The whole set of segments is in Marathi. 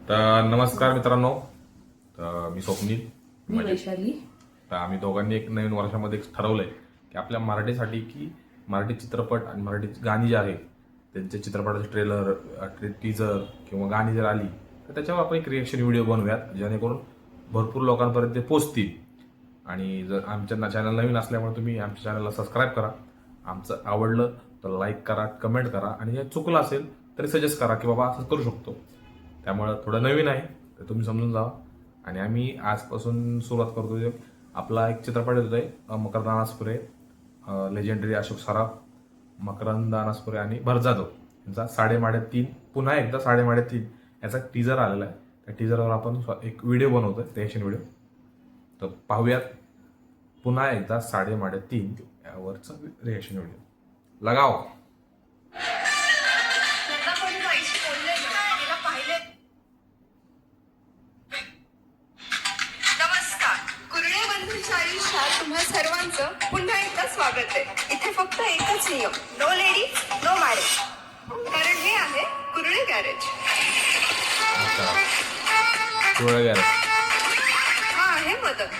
तर नमस्कार मित्रांनो, तर मी स्वप्नील. मी वैशाली. तर आम्ही दोघांनी एक नवीन वर्षामध्ये ठरवलंय की आपल्या मराठीसाठी की मराठी चित्रपट आणि मराठी गाणी जी आहेत त्यांचे चित्रपटाचे ट्रेलर, टीजर किंवा गाणी जर आली तर त्याच्यावर आपण एक रिएक्शन व्हिडिओ बनवूयात, जेणेकरून भरपूर लोकांपर्यंत ते पोहोचतील. आणि जर आमच्या चॅनल नवीन असल्यामुळे तुम्ही आमच्या चॅनलला सबस्क्राईब करा. आमचं आवडलं तर लाईक करा, कमेंट करा, आणि हे चुकलं असेल तरी सजेस्ट करा की बाबा असं करू शकतो. त्यामुळं थोडं नवीन आहे तर तुम्ही समजून जावा. आणि आम्ही आजपासून सुरुवात करतोय. आपला एक चित्रपट येतोय मकरंद अनासपुरे, लेजेंडरी अशोक सराफ, मकरंद अनासपुरे आणि भरत जाधव यांचा 3.5 पुन्हा एकदा 3.5 याचा टीजर आलेला आहे. त्या टीजरवर आपण एक व्हिडिओ बनवतोय, रिएक्शन व्हिडिओ. तर पाहूयात पुन्हा एकदा 3.5 यावरचा रिएक्शन व्हिडिओ. लगाव. नमस्कार. कुरळे बंधूंच्या आयुष्यात तुम्हा सर्वांचं पुन्हा एकदा स्वागत आहे. इथे फक्त एकच नियम, नो लेडी नो मॅरेज. कारण हे आहे कुरळे गॅरेज. हा आहे मदत.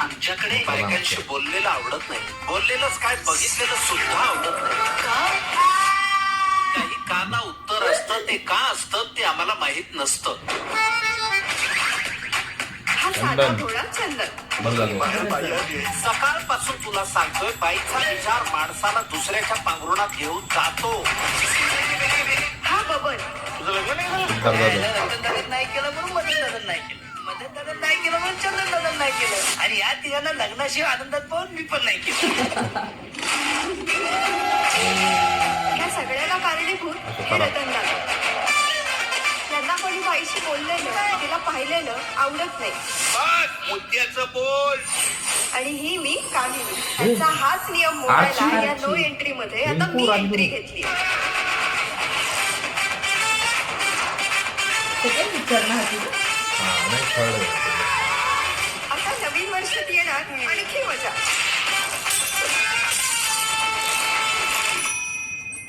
आमच्याकडे बायकांशी बोललेलं आवडत नाही, बोललेलंच काय बघितलेलं सुद्धा आवडत नाही. काही का ना उत्तर असतं, ते का असतं ते आम्हाला माहित नसतं. हा साधा थोडा चंदन. सकाळपासून तुला सांगतोय, बाईचा विचार माणसाला दुसऱ्याच्या पांघरुणात घेऊन जातो. हा बबन. तुझं लग्न नाही केलं म्हणून मदत नाही केलं, मदत नाही केलं म्हणून चंदन नाही केलं, आणि या तिघांना लग्नाशिवाय आनंदात पाहून मी पण नाही केलं. या सगळ्याला कारणीभूत हे रतन दादा. त्यांना कोणी बाईशी बोललेलं, तिला पाहिलेलं आवडत नाही. मुद्द्याचं बोल. आणि ही मी कामिनी. त्यांचा हाच नियम मोडायला या नो एंट्री मध्ये आता मी एंट्री घेतली. आता नवीन वर्षात येणार आणखी मजा.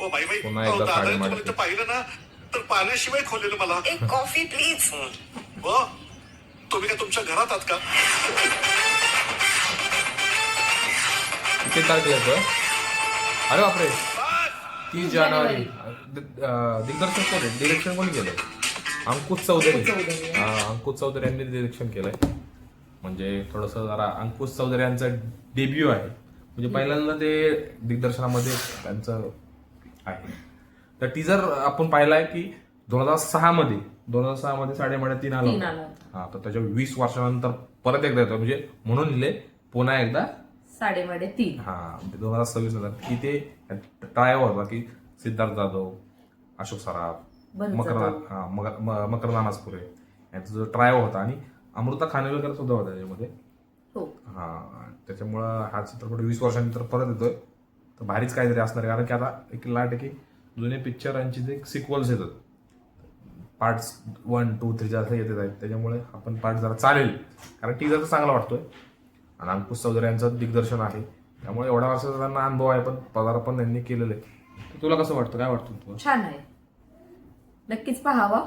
ओ बाई बाई, पुन्हा एकदा दादा साडी तुम्हाला इथं पाहिलं ना तर पाण्याशिवाय खोलेलं मला. एक कॉफी प्लीज. हो, तुम्ही काय तुमच्या घरात आहात का? किती तारखेला येतं? अरे बापरे, 30 जानेवारी. दिग्दर्शन कोण आहे? डिरेक्शन कोणी केलंय? अंकुश चौधरी. अंकुश चौधरी यांनी डिरेक्शन केलंय. म्हणजे थोडंसं जरा अंकुश चौधरी यांचा डेब्यू आहे, म्हणजे पहिल्यांदा ते दिग्दर्शनामध्ये त्यांचं आहे. तर टीजर आपण पाहिलाय की 2006 मध्ये 3.5 आला होता. हा, तर त्याच्या 20 वर्षानंतर परत एकदा येतो, म्हणजे म्हणून लिहिले पुन्हा एकदा 3.5. हा, 2026 नंतर की ते ट्राय होता की सिद्धार्थ जाधव, अशोक सराफ, मकरंद अनासपुरे यांचा जो ट्राय होता, आणि अमृता खानविलकर सुद्धा होता त्याच्यामध्ये. हा, त्याच्यामुळं हा चित्रपट 20 वर्षानंतर परत येतोय. तर भारीच काहीतरी असणार आहे, कारण की आता एक लाट आहे की जुने पिक्चरांची जे सिक्वल्स येतात, पार्ट्स 1, 2, 3 असं येतात आहेत. त्याच्यामुळे आपण पार्ट जरा चालेल, कारण टीजर तर चांगला वाटतोय आणि अंकुश चौधरी यांचं दिग्दर्शन आहे. त्यामुळे एवढ्या वर्षाचा त्यांना अनुभव आहे, पण पदार्पण त्यांनी केलेलं आहे. तुला कसं वाटतं? काय वाटतं तुला? छान आहे, नक्कीच पाहावा.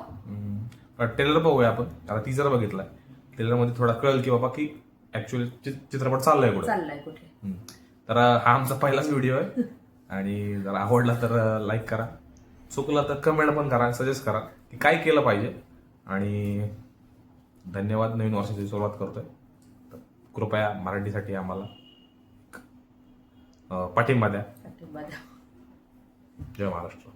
ट्रेलर बघूया आपण. आता टीजर बघितलाय, ट्रेलर मध्ये थोडा कळेल की बाबा की ऍक्च्युअली चित्रपट चाललाय कुठे. तर हा आमचा पहिलाच व्हिडिओ आहे, आणि जर आवडला तर लाईक करा, चुकला तर कमेंट पण करा, सजेस्ट करा की काय केलं पाहिजे. आणि धन्यवाद. नवीन वर्षाची सुरुवात करतोय, तर कृपया मराठीसाठी आम्हाला पाठिंबा द्या. जय महाराष्ट्र.